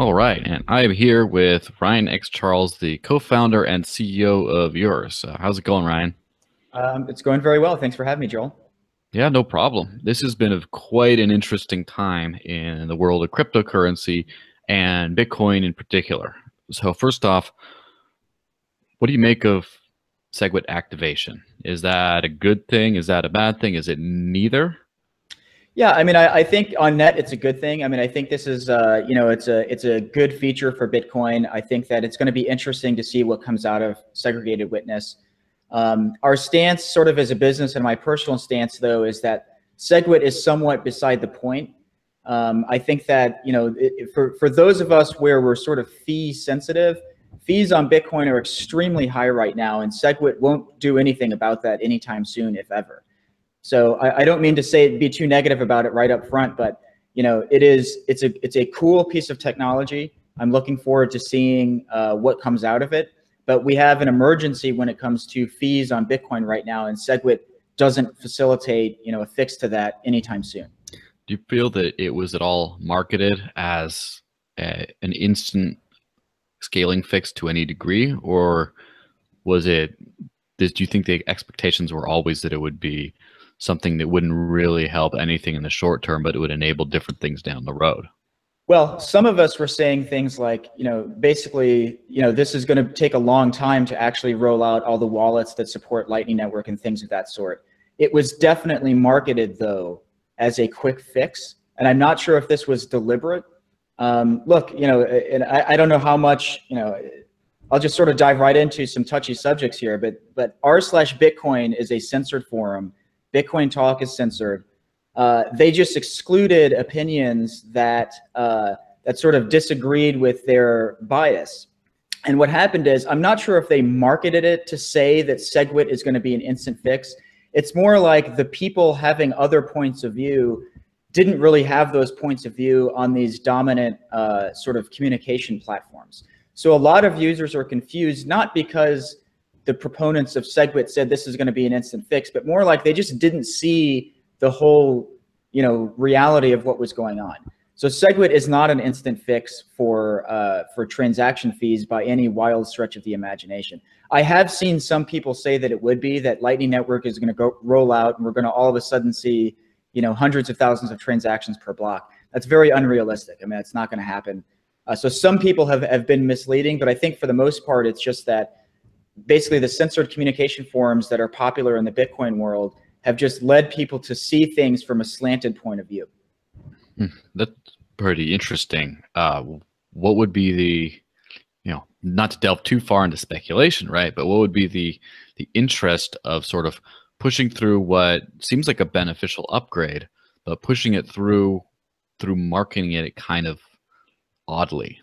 All right, and I am here with Ryan X. Charles, the co-founder and CEO of yours. How's it going, Ryan? It's going very well. Thanks for having me, Joel. Yeah, no problem. This has been quite an interesting time in the world of cryptocurrency and Bitcoin in particular. So first off, what do you make of SegWit activation? Is that a good thing? Is that a bad thing? Is it neither? Yeah, I mean, I think on net it's a good thing. I mean, I think this is, it's a good feature for Bitcoin. I think that it's going to be interesting to see what comes out of segregated witness. Our stance, sort of as a business, and my personal stance, though, is that SegWit is somewhat beside the point. I think that for those of us where we're sort of fee sensitive, fees on Bitcoin are extremely high right now, and SegWit won't do anything about that anytime soon, if ever. So I don't mean to be too negative about it right up front, but it's a cool piece of technology. I'm looking forward to seeing what comes out of it. But we have an emergency when it comes to fees on Bitcoin right now, and SegWit doesn't facilitate a fix to that anytime soon. Do you feel that it was at all marketed as an instant scaling fix to any degree, or was it? Do you think the expectations were always that it would be something that wouldn't really help anything in the short term, but it would enable different things down the road? Well, some of us were saying things like, basically, this is going to take a long time to actually roll out all the wallets that support Lightning Network and things of that sort. It was definitely marketed, though, as a quick fix. And I'm not sure if this was deliberate. Look, and I don't know how much, I'll just sort of dive right into some touchy subjects here, but r/Bitcoin is a censored forum. Bitcoin Talk is censored. They just excluded opinions that sort of disagreed with their bias. And what happened is, I'm not sure if they marketed it to say that SegWit is going to be an instant fix. It's more like the people having other points of view didn't really have those points of view on these dominant sort of communication platforms. So a lot of users are confused, not because the proponents of SegWit said this is going to be an instant fix, but more like they just didn't see the whole, reality of what was going on. So SegWit is not an instant fix for transaction fees by any wild stretch of the imagination. I have seen some people say that it would be, that Lightning Network is going to roll out and we're going to all of a sudden see, hundreds of thousands of transactions per block. That's very unrealistic. I mean, it's not going to happen. So some people have been misleading, but I think for the most part, it's just that basically the censored communication forums that are popular in the Bitcoin world have just led people to see things from a slanted point of view. That's pretty interesting. What would be the, not to delve too far into speculation, right? But what would be the interest of sort of pushing through what seems like a beneficial upgrade, but pushing it through marketing it kind of oddly?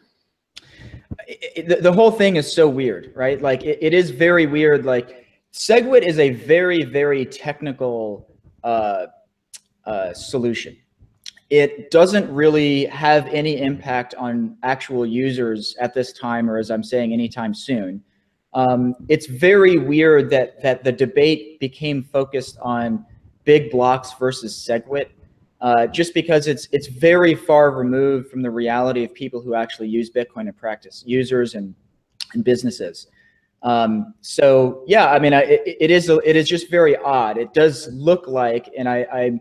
The whole thing is so weird, right? Like it is very weird. Like SegWit is a very, very technical solution. It doesn't really have any impact on actual users at this time, or as I'm saying, anytime soon. It's very weird that the debate became focused on big blocks versus SegWit, just because it's very far removed from the reality of people who actually use Bitcoin in practice, users and businesses. So yeah, I mean, it is just very odd. It does look like, and I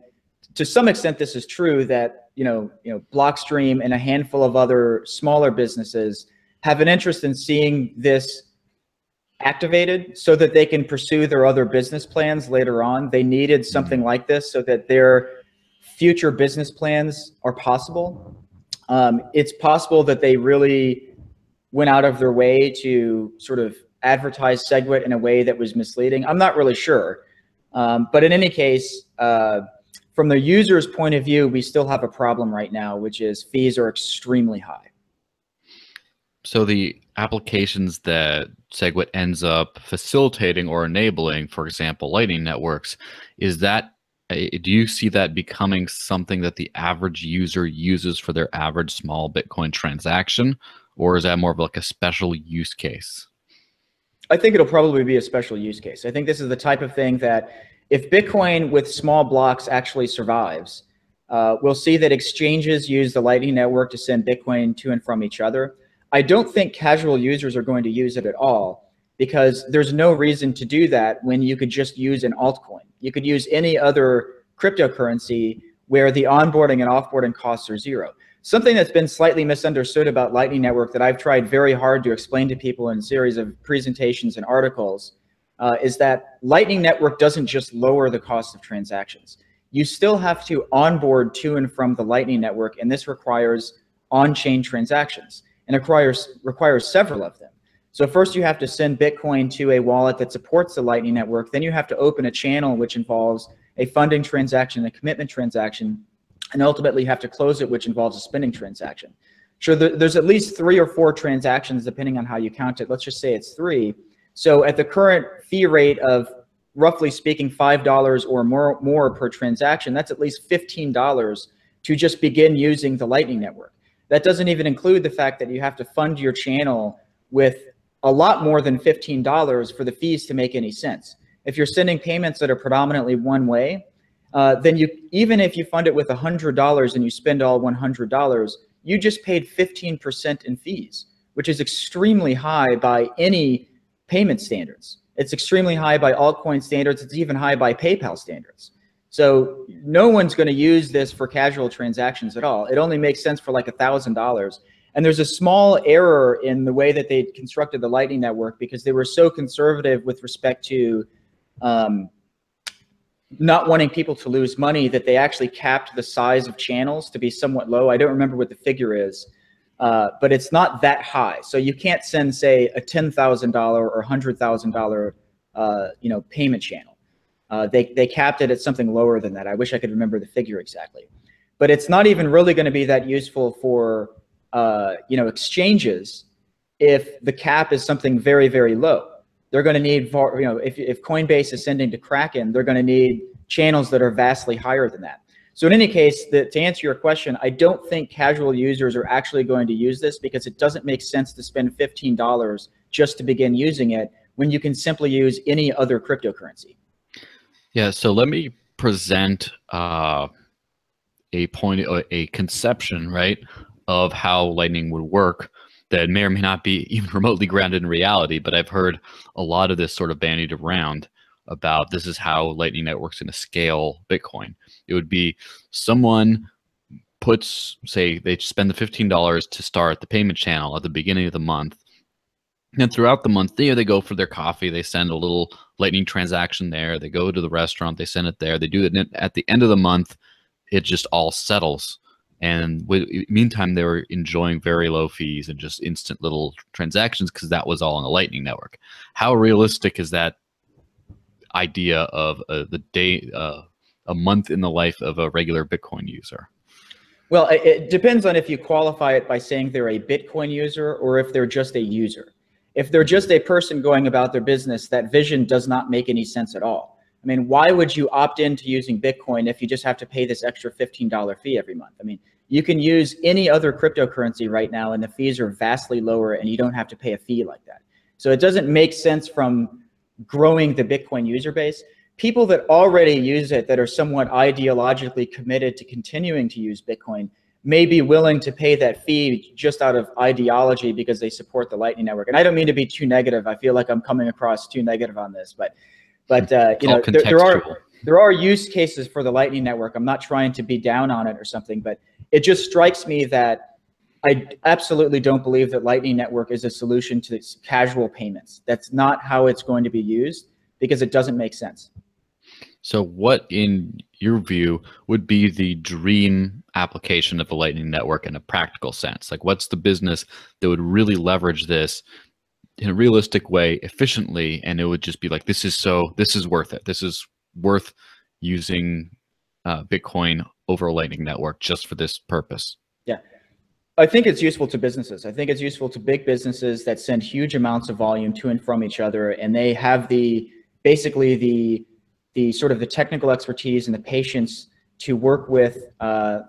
to some extent this is true, that Blockstream and a handful of other smaller businesses have an interest in seeing this activated so that they can pursue their other business plans later on. They needed something like this so that their future business plans are possible. It's possible that they really went out of their way to sort of advertise SegWit in a way that was misleading. I'm not really sure. But in any case, from the user's point of view, we still have a problem right now, which is fees are extremely high. So the applications that SegWit ends up facilitating or enabling, for example, Lightning networks, do you see that becoming something that the average user uses for their average small Bitcoin transaction, or is that more of like a special use case? I think it'll probably be a special use case. I think this is the type of thing that if Bitcoin with small blocks actually survives, We'll see that exchanges use the Lightning Network to send Bitcoin to and from each other. I don't think casual users are going to use it at all, because there's no reason to do that when you could just use an altcoin. You could use any other cryptocurrency where the onboarding and offboarding costs are zero. Something that's been slightly misunderstood about Lightning Network that I've tried very hard to explain to people in a series of presentations and articles is that Lightning Network doesn't just lower the cost of transactions. You still have to onboard to and from the Lightning Network, and this requires on-chain transactions, and it requires several of them. So first you have to send Bitcoin to a wallet that supports the Lightning Network. Then you have to open a channel which involves a funding transaction, a commitment transaction, and ultimately you have to close it, which involves a spending transaction. Sure, there's at least 3 or 4 transactions depending on how you count it. Let's just say it's 3. So at the current fee rate of, roughly speaking, $5 or more per transaction, that's at least $15 to just begin using the Lightning Network. That doesn't even include the fact that you have to fund your channel with a lot more than $15 for the fees to make any sense. If you're sending payments that are predominantly one way, then even if you fund it with $100 and you spend all $100, you just paid 15% in fees, which is extremely high by any payment standards. It's extremely high by altcoin standards. It's even high by PayPal standards. So no one's going to use this for casual transactions at all. It only makes sense for like $1,000. And there's a small error in the way that they constructed the Lightning Network, because they were so conservative with respect to not wanting people to lose money that they actually capped the size of channels to be somewhat low. I don't remember what the figure is, but it's not that high. So you can't send, say, a $10,000 or $100,000 payment channel. They capped it at something lower than that. I wish I could remember the figure exactly. But it's not even really going to be that useful for exchanges if the cap is something very, very low. They're going to need, if Coinbase is sending to Kraken, they're going to need channels that are vastly higher than that. So in any case, to answer your question, I don't think casual users are actually going to use this, because it doesn't make sense to spend $15 just to begin using it when you can simply use any other cryptocurrency. Yeah, so let me present a conception, right, of how Lightning would work that may or may not be even remotely grounded in reality, but I've heard a lot of this sort of bandied around about this is how Lightning Network's going to scale Bitcoin. It would be someone puts, say, they spend the $15 to start the payment channel at the beginning of the month. And throughout the month, they go for their coffee, they send a little Lightning transaction there, they go to the restaurant, they send it there, they do it at the end of the month, it just all settles. And meantime, they were enjoying very low fees and just instant little transactions because that was all on the Lightning Network. How realistic is that idea of a month in the life of a regular Bitcoin user? Well, it depends on if you qualify it by saying they're a Bitcoin user or if they're just a user. If they're just a person going about their business, that vision does not make any sense at all. I mean, why would you opt into using Bitcoin if you just have to pay this extra $15 fee every month? I mean, you can use any other cryptocurrency right now and the fees are vastly lower and you don't have to pay a fee like that. So it doesn't make sense from growing the Bitcoin user base. People that already use it, that are somewhat ideologically committed to continuing to use Bitcoin, may be willing to pay that fee just out of ideology because they support the Lightning Network. And I don't mean to be too negative. I feel like I'm coming across too negative on this, but there are use cases for the Lightning Network. I'm not trying to be down on it or something, but it just strikes me that I absolutely don't believe that Lightning Network is a solution to casual payments. That's not how it's going to be used, because it doesn't make sense. So what, in your view, would be the dream application of the Lightning Network in a practical sense? Like, what's the business that would really leverage this in a realistic way, efficiently, and it would just be like, this is worth it. This is worth using Bitcoin over a Lightning Network just for this purpose. Yeah. I think it's useful to businesses. I think it's useful to big businesses that send huge amounts of volume to and from each other, and they have basically the sort of the technical expertise and the patience to work with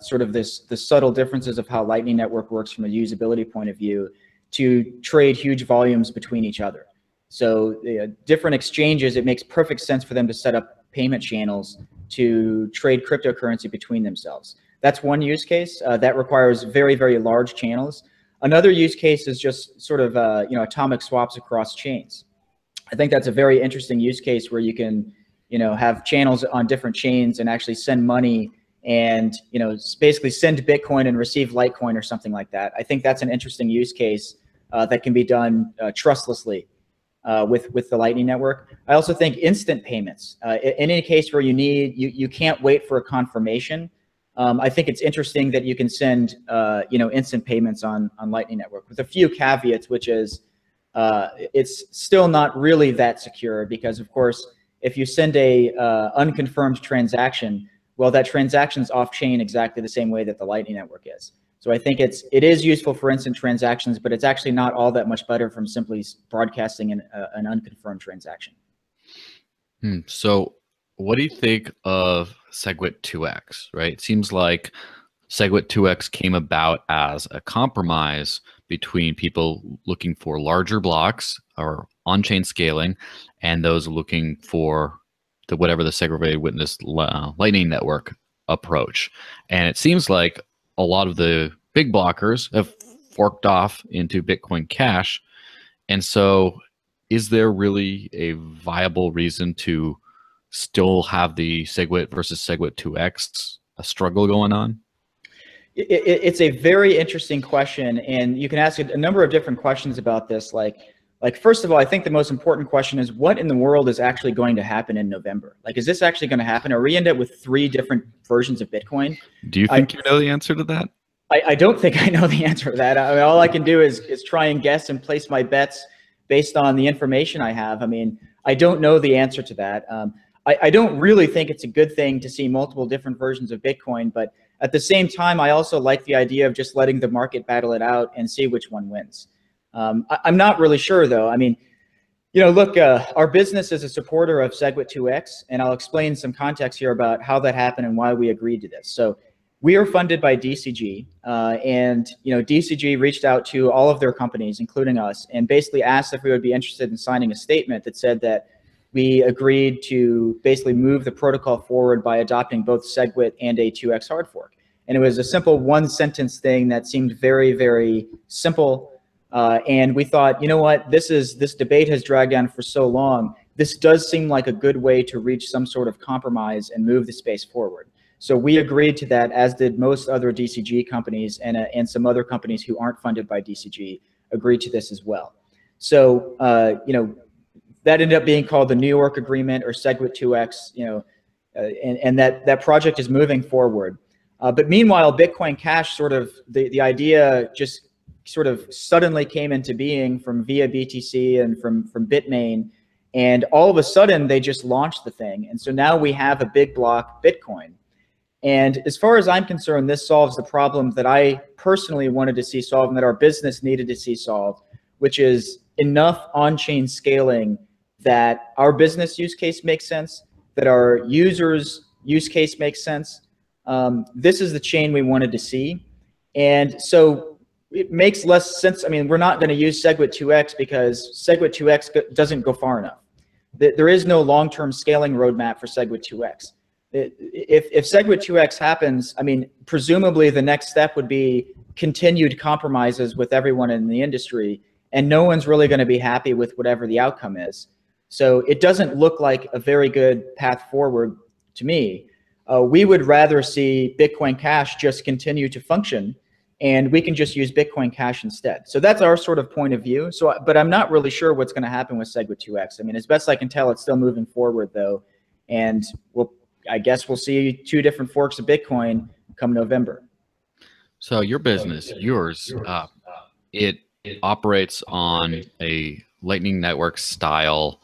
sort of the subtle differences of how Lightning Network works from a usability point of view, to trade huge volumes between each other. So different exchanges, it makes perfect sense for them to set up payment channels to trade cryptocurrency between themselves. That's one use case that requires very, very large channels. Another use case is just sort of atomic swaps across chains. I think that's a very interesting use case where you can have channels on different chains and actually send money and basically send Bitcoin and receive Litecoin or something like that. I think that's an interesting use case that can be done trustlessly with the Lightning Network. I also think instant payments. In any case where you can't wait for a confirmation, I think it's interesting that you can send instant payments on Lightning Network with a few caveats, which is it's still not really that secure because, of course, if you send a unconfirmed transaction, well, that transaction's off-chain exactly the same way that the Lightning Network is. So I think it is useful for instant transactions, but it's actually not all that much better from simply broadcasting an unconfirmed transaction. So what do you think of SegWit 2x, right? It seems like SegWit 2x came about as a compromise between people looking for larger blocks or on-chain scaling and those looking for whatever the Segregated Witness Lightning Network approach. And it seems like a lot of the big blockers have forked off into Bitcoin Cash. And so is there really a viable reason to still have the SegWit versus SegWit 2x a struggle going on? It's a very interesting question, and you can ask a number of different questions about this. Like first of all, I think the most important question is what in the world is actually going to happen in November? Like, is this actually going to happen? Are we end up with 3 different versions of Bitcoin? Do you think you know the answer to that? I don't think I know the answer to that. I mean, all I can do is try and guess and place my bets based on the information I have. I mean, I don't know the answer to that. I don't really think it's a good thing to see multiple different versions of Bitcoin, but at the same time, I also like the idea of just letting the market battle it out and see which one wins. I'm not really sure, though. I mean, look, our business is a supporter of SegWit 2x, and I'll explain some context here about how that happened and why we agreed to this. So we are funded by DCG, and DCG reached out to all of their companies, including us, and basically asked if we would be interested in signing a statement that said that we agreed to basically move the protocol forward by adopting both SegWit and a 2x hard fork. And it was a simple 1-sentence thing that seemed very, very simple. And we thought, you know what, this debate has dragged on for so long. This does seem like a good way to reach some sort of compromise and move the space forward. So we agreed to that, as did most other DCG companies, and some other companies who aren't funded by DCG agreed to this as well. So, that ended up being called the New York Agreement, or SegWit 2x, and that project is moving forward. But meanwhile, Bitcoin Cash the idea just sort of suddenly came into being from via BTC and from Bitmain, and all of a sudden they just launched the thing. And so now we have a big block Bitcoin. And as far as I'm concerned, this solves the problem that I personally wanted to see solved and that our business needed to see solved, which is enough on-chain scaling that our business use case makes sense, that our users' use case makes sense. This is the chain we wanted to see. And so it makes less sense. I mean, we're not going to use SegWit 2x because SegWit 2x doesn't go far enough. There is no long-term scaling roadmap for SegWit 2x. If SegWit 2x happens, I mean, presumably the next step would be continued compromises with everyone in the industry, and no one's really going to be happy with whatever the outcome is. So it doesn't look like a very good path forward to me. We would rather see Bitcoin Cash just continue to function, and we can just use Bitcoin Cash instead. So that's our sort of point of view. So, but I'm not really sure what's going to happen with SegWit 2x. I mean, as best I can tell, it's still moving forward, though, and I guess we'll see 2 different forks of Bitcoin come November. So your business, yours, it operates on a Lightning Network style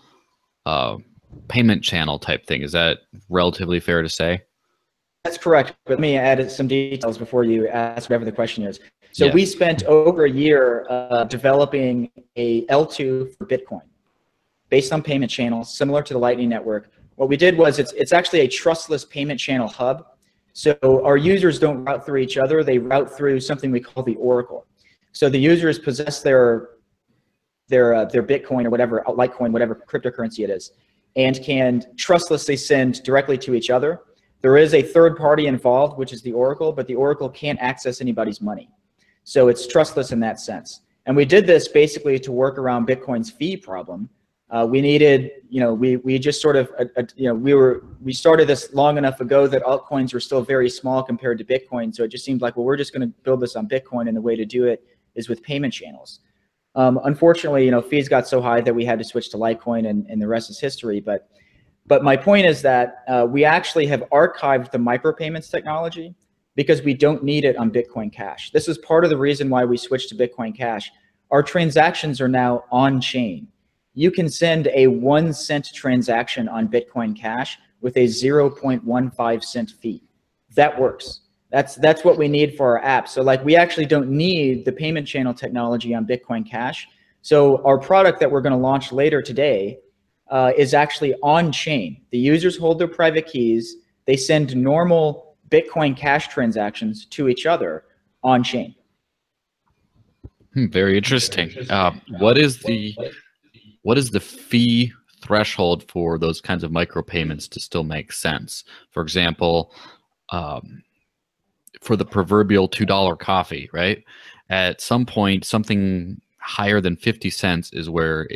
payment channel type thing. Is that relatively fair to say? That's correct. But let me add some details before you ask whatever the question is. So we spent over a year developing a L2 for Bitcoin based on payment channels similar to the Lightning Network. What we did was it's actually a trustless payment channel hub. So our users don't route through each other. They route through something we call the Oracle. So the users possess their Bitcoin or whatever, Litecoin, whatever cryptocurrency it is, and can trustlessly send directly to each other. There is a third party involved, which is the Oracle, but the Oracle can't access anybody's money. So it's trustless in that sense. And we did this basically to work around Bitcoin's fee problem. We needed, we just sort of, we started this long enough ago that altcoins were still very small compared to Bitcoin. So it just seemed like, well, we're just going to build this on Bitcoin, and the way to do it is with payment channels. Unfortunately, fees got so high that we had to switch to Litecoin, and the rest is history. But my point is that we actually have archived the micropayments technology because we don't need it on Bitcoin Cash. This is part of the reason why we switched to Bitcoin Cash. Our transactions are now on chain. You can send a 1 cent transaction on Bitcoin Cash with a 0.15 cent fee. That works. That's what we need for our app. So like, we actually don't need the payment channel technology on Bitcoin Cash. So our product that we're going to launch later today is actually on chain. The users hold their private keys. They send normal Bitcoin Cash transactions to each other on chain. Very interesting. What is the fee threshold for those kinds of micropayments to still make sense? For example, for the proverbial $2 coffee, right? At some point, something higher than 50 cents is where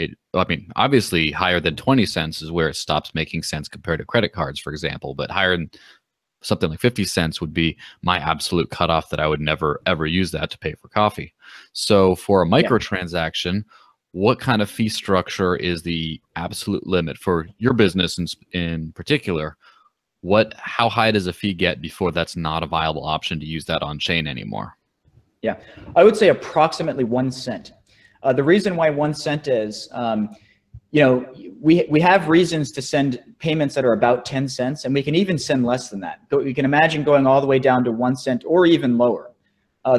obviously higher than 20 cents is where it stops making sense compared to credit cards, for example. But higher than something like 50 cents would be my absolute cutoff, that I would never, ever use that to pay for coffee. So for a microtransaction, what kind of fee structure is the absolute limit for your business in particular? How high does a fee get before that's not a viable option to use that on chain anymore? Yeah, I would say approximately 1 cent. The reason why 1 cent is, we have reasons to send payments that are about 10 cents, and we can even send less than that. But you can imagine going all the way down to 1 cent or even lower.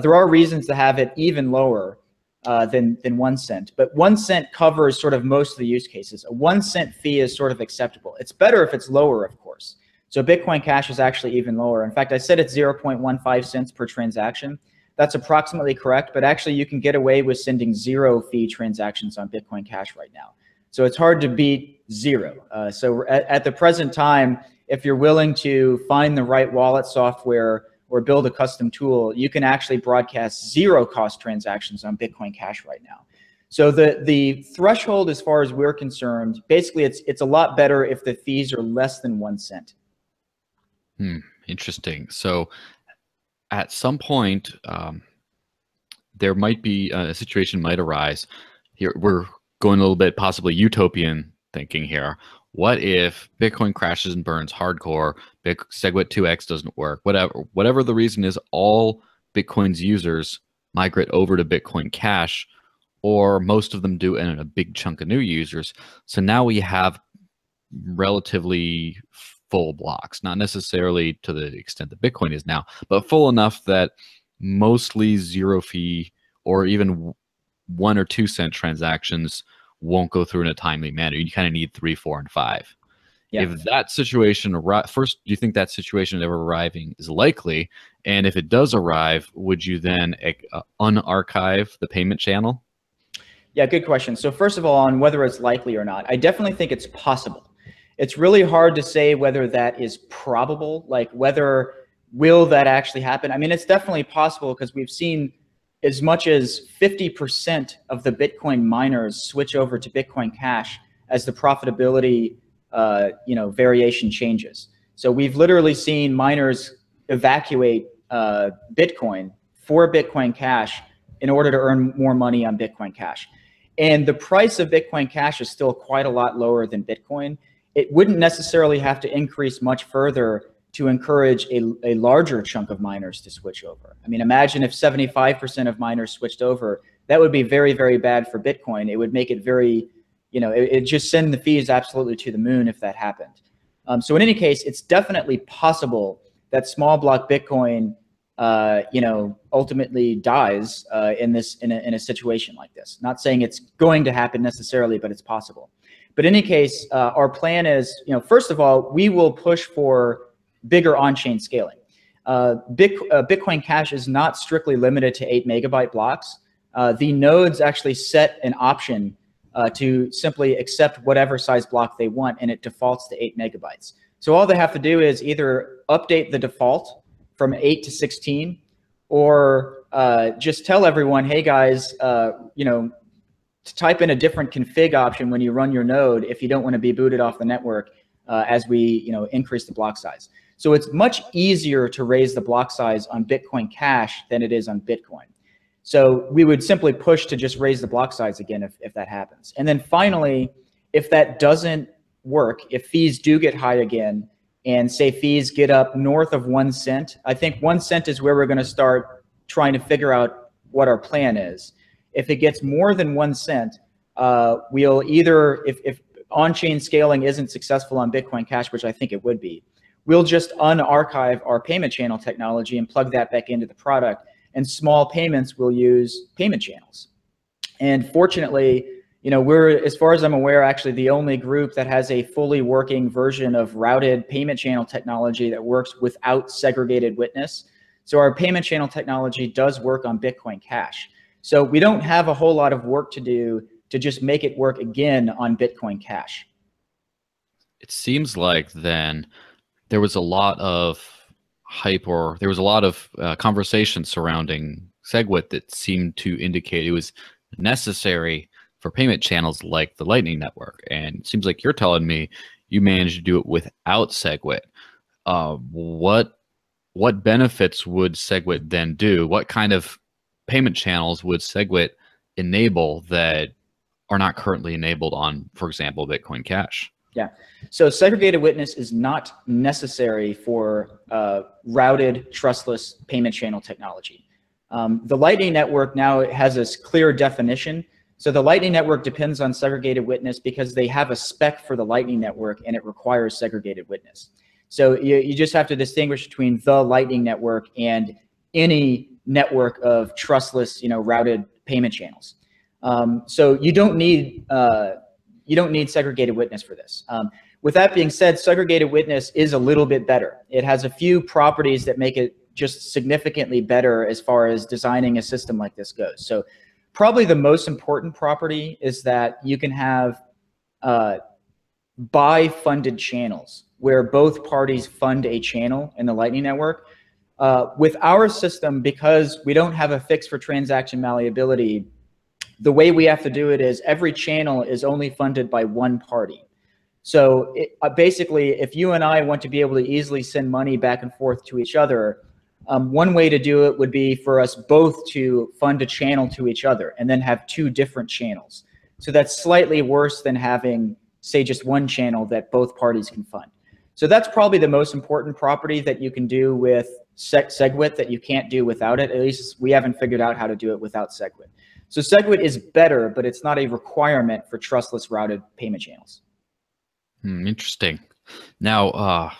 There are reasons to have it even lower than 1 cent, but 1 cent covers sort of most of the use cases. A 1 cent fee is sort of acceptable. It's better if it's lower, of course. So Bitcoin Cash is actually even lower. In fact, I said it's 0.15 cents per transaction. That's approximately correct, but actually you can get away with sending 0 fee transactions on Bitcoin Cash right now. So it's hard to beat 0. So at the present time, if you're willing to find the right wallet software or build a custom tool, you can actually broadcast 0 cost transactions on Bitcoin Cash right now. So the threshold, as far as we're concerned, basically it's a lot better if the fees are less than 1 cent. Interesting. So at some point, there might be a situation might arise. Here we're going a little bit possibly utopian thinking here. What if Bitcoin crashes and burns hardcore, SegWit 2x doesn't work, whatever the reason is, all Bitcoin's users migrate over to Bitcoin Cash, or most of them do, and a big chunk of new users. So now we have relatively full blocks, not necessarily to the extent that Bitcoin is now, but full enough that mostly 0 fee or even 1 or 2 cent transactions won't go through in a timely manner. You kind of need 3, 4, and 5. Yeah. If that situation first, do you think that situation ever arriving is likely? And if it does arrive, would you then unarchive the payment channel? Yeah, good question. So first of all, on whether it's likely or not, I definitely think it's possible. It's really hard to say whether that is probable, like will that actually happen? I mean, it's definitely possible because we've seen as much as 50% of the Bitcoin miners switch over to Bitcoin Cash as the profitability variation changes. So we've literally seen miners evacuate Bitcoin for Bitcoin Cash in order to earn more money on Bitcoin Cash. And the price of Bitcoin Cash is still quite a lot lower than Bitcoin. It wouldn't necessarily have to increase much further to encourage a larger chunk of miners to switch over. I mean, imagine if 75% of miners switched over. That would be very, very bad for Bitcoin. It would make it very, it just send the fees absolutely to the moon if that happened. So in any case, it's definitely possible that small block Bitcoin, ultimately dies in a situation like this. Not saying it's going to happen necessarily, but it's possible. But in any case, our plan is, first of all, we will push for bigger on-chain scaling. Bitcoin Cash is not strictly limited to 8 megabyte blocks. The nodes actually set an option to simply accept whatever size block they want, and it defaults to 8 megabytes. So all they have to do is either update the default from 8 to 16, or just tell everyone, hey guys, you know, to type in a different config option when you run your node if you don't want to be booted off the network as we, you know, increase the block size. So it's much easier to raise the block size on Bitcoin Cash than it is on Bitcoin. So we would simply push to just raise the block size again if that happens. And then finally, if that doesn't work, if fees do get high again, and say fees get up north of 1 cent, I think 1 cent is where we're going to start trying to figure out what our plan is. If it gets more than 1 cent, we'll either, if on-chain scaling isn't successful on Bitcoin Cash, which I think it would be, we'll just unarchive our payment channel technology and plug that back into the product. And small payments will use payment channels. And fortunately, you know, we're, as far as I'm aware, actually the only group that has a fully working version of routed payment channel technology that works without segregated witness. So our payment channel technology does work on Bitcoin Cash. So we don't have a whole lot of work to do to just make it work again on Bitcoin Cash. It seems like then there was a lot of hype, or there was a lot of conversation surrounding SegWit that seemed to indicate it was necessary for payment channels like the Lightning Network. And it seems like you're telling me you managed to do it without SegWit. What benefits would SegWit then do? What kind of payment channels would SegWit enable that are not currently enabled on, for example, Bitcoin Cash? Yeah, so segregated witness is not necessary for routed trustless payment channel technology. The Lightning Network now has a clear definition. So the Lightning Network depends on segregated witness because they have a spec for the Lightning Network and it requires segregated witness. So you just have to distinguish between the Lightning Network and any network of trustless, you know, routed payment channels. So you don't need segregated witness for this. With that being said, segregated witness is a little bit better. It has a few properties that make it just significantly better as far as designing a system like this goes. So probably the most important property is that you can have bi-funded channels where both parties fund a channel in the Lightning Network. With our system, because we don't have a fix for transaction malleability, the way we have to do it is every channel is only funded by one party. So basically, if you and I want to be able to easily send money back and forth to each other, one way to do it would be for us both to fund a channel to each other and then have two different channels. So that's slightly worse than having, say, just one channel that both parties can fund. So that's probably the most important property that you can do with SegWit that you can't do without it. At least we haven't figured out how to do it without SegWit. So SegWit is better, but it's not a requirement for trustless routed payment channels. Interesting. Now,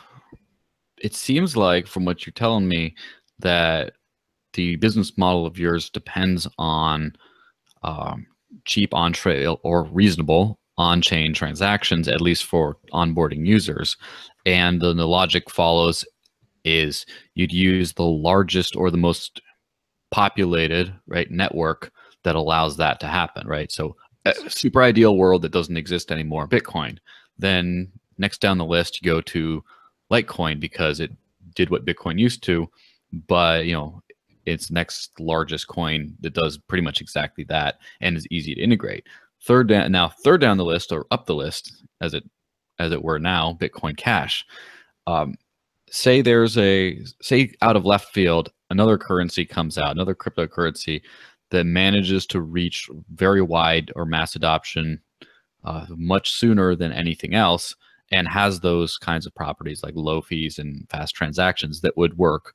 it seems like from what you're telling me that the business model of yours depends on cheap on-trail or reasonable on-chain transactions, at least for onboarding users. And then the logic follows is you'd use the largest or the most populated, right, network that allows that to happen, right? So a super ideal world that doesn't exist anymore, Bitcoin. Then next down the list, you go to Litecoin because it did what Bitcoin used to, but you know, it's next largest coin that does pretty much exactly that and is easy to integrate. Third down the list, or up the list as it were now, Bitcoin Cash. Say out of left field, another currency comes out, another cryptocurrency that manages to reach very wide or mass adoption much sooner than anything else, and has those kinds of properties like low fees and fast transactions that would work.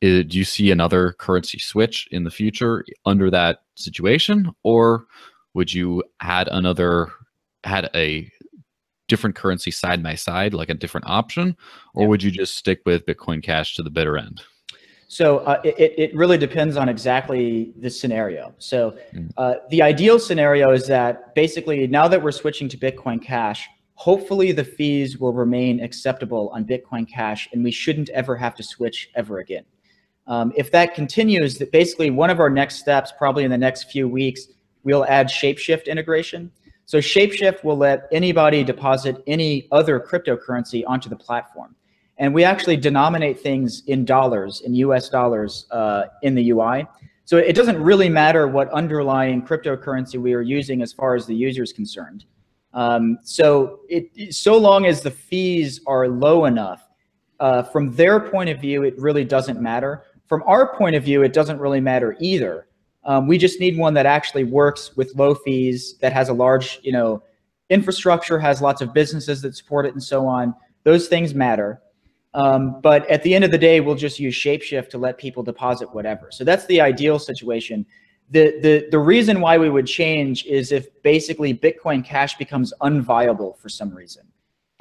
Do you see another currency switch in the future under that situation, or would you had a different currency side by side, like a different option, or would you just stick with Bitcoin Cash to the bitter end? So it really depends on exactly the scenario. So the ideal scenario is that basically now that we're switching to Bitcoin Cash, hopefully the fees will remain acceptable on Bitcoin Cash and we shouldn't ever have to switch ever again. If that continues, that basically one of our next steps, probably in the next few weeks, we'll add Shapeshift integration. So Shapeshift will let anybody deposit any other cryptocurrency onto the platform. And we actually denominate things in dollars, in US dollars in the UI. So it doesn't really matter what underlying cryptocurrency we are using as far as the user is concerned. So long as the fees are low enough, from their point of view, it really doesn't matter. From our point of view, it doesn't really matter either. We just need one that actually works with low fees, that has a large, infrastructure, has lots of businesses that support it and so on. Those things matter. But at the end of the day, we'll just use Shapeshift to let people deposit whatever. So that's the ideal situation. The reason why we would change is if basically Bitcoin Cash becomes unviable for some reason.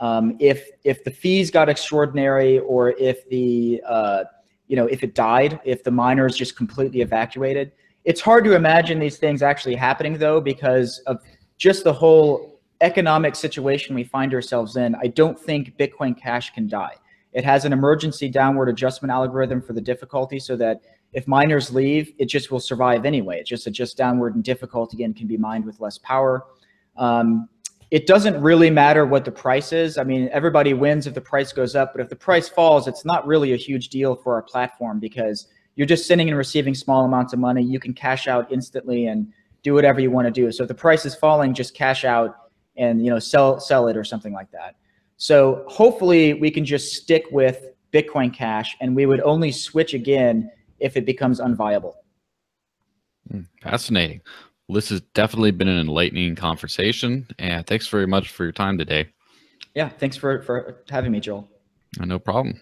If the fees got extraordinary, or if the if it died, if the miners just completely evacuated. It's hard to imagine these things actually happening, though, because of just the whole economic situation we find ourselves in. I don't think Bitcoin Cash can die. It has an emergency downward adjustment algorithm for the difficulty, so that if miners leave, it just will survive anyway. It just adjusts downward in difficulty and can be mined with less power. It doesn't really matter what the price is. I mean, everybody wins if the price goes up, but if the price falls, it's not really a huge deal for our platform, because you're just sending and receiving small amounts of money. You can cash out instantly and do whatever you want to do. So if the price is falling, just cash out and sell it or something like that. So hopefully we can just stick with Bitcoin Cash, and we would only switch again if it becomes unviable. Fascinating. Well, this has definitely been an enlightening conversation, and thanks very much for your time today. Yeah, thanks for having me, Joel. No problem.